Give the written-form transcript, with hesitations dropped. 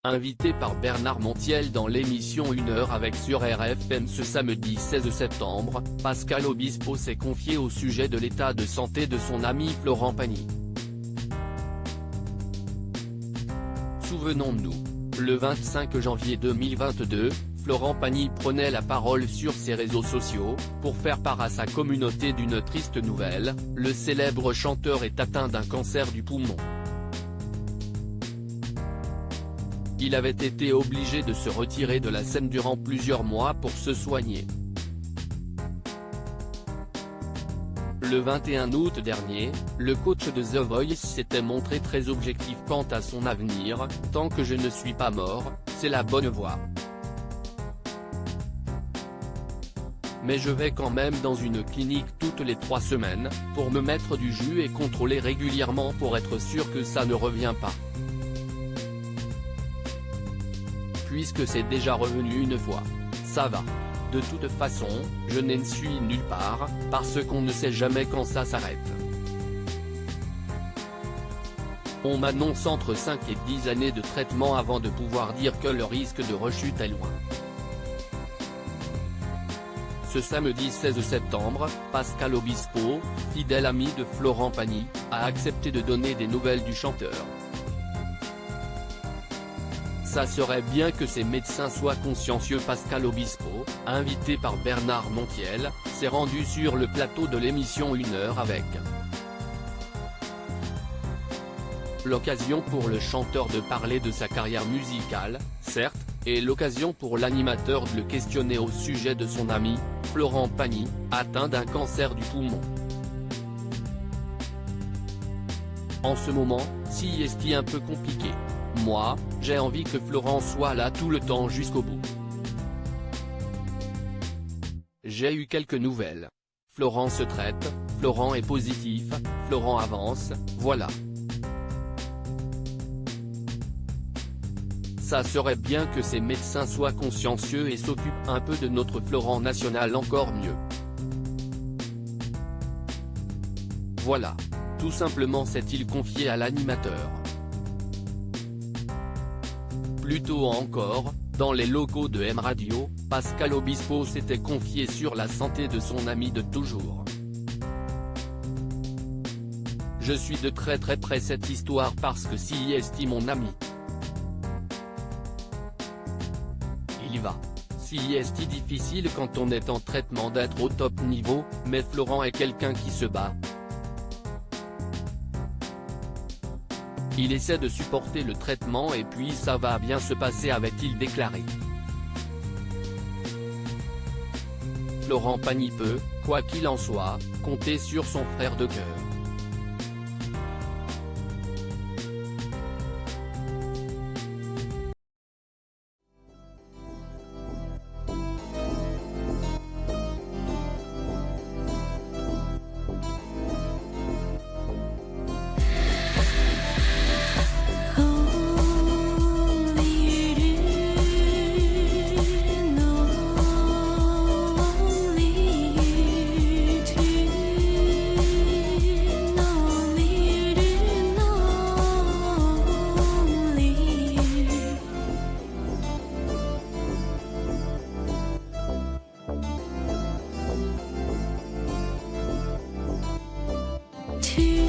Invité par Bernard Montiel dans l'émission 1 heure avec sur RFM ce samedi 16 septembre, Pascal Obispo s'est confié au sujet de l'état de santé de son ami Florent Pagny. Souvenons-nous. Le 25 janvier 2022, Florent Pagny prenait la parole sur ses réseaux sociaux, pour faire part à sa communauté d'une triste nouvelle: le célèbre chanteur est atteint d'un cancer du poumon. Il avait été obligé de se retirer de la scène durant plusieurs mois pour se soigner. Le 21 août dernier, le coach de The Voice s'était montré très objectif quant à son avenir: « Tant que je ne suis pas mort, c'est la bonne voie. Mais je vais quand même dans une clinique toutes les 3 semaines, pour me mettre du jus et contrôler régulièrement pour être sûr que ça ne revient pas. Puisque c'est déjà revenu une fois, ça va. De toute façon, je n'en suis nulle part, parce qu'on ne sait jamais quand ça s'arrête. On m'annonce entre 5 et 10 années de traitement avant de pouvoir dire que le risque de rechute est loin. » Ce samedi 16 septembre, Pascal Obispo, fidèle ami de Florent Pagny, a accepté de donner des nouvelles du chanteur. Ça serait bien que ces médecins soient consciencieux. Pascal Obispo, invité par Bernard Montiel, s'est rendu sur le plateau de l'émission 1 heure avec. L'occasion pour le chanteur de parler de sa carrière musicale, certes, et l'occasion pour l'animateur de le questionner au sujet de son ami, Florent Pagny, atteint d'un cancer du poumon. En ce moment, si est un peu compliqué. Moi, j'ai envie que Florent soit là tout le temps jusqu'au bout. J'ai eu quelques nouvelles. Florent se traite, Florent est positif, Florent avance, voilà. Ça serait bien que ces médecins soient consciencieux et s'occupent un peu de notre Florent national, encore mieux. Voilà. Tout simplement, s'est-il confié à l'animateur. Plus tôt encore, dans les locaux de M Radio, Pascal Obispo s'était confié sur la santé de son ami de toujours. Je suis de très près cette histoire parce que si est mon ami. Il va. Si est difficile quand on est en traitement d'être au top niveau, mais Florent est quelqu'un qui se bat. Il essaie de supporter le traitement et puis ça va bien se passer, avait-il déclaré. Florent Pagny peut, quoi qu'il en soit, compter sur son frère de cœur. To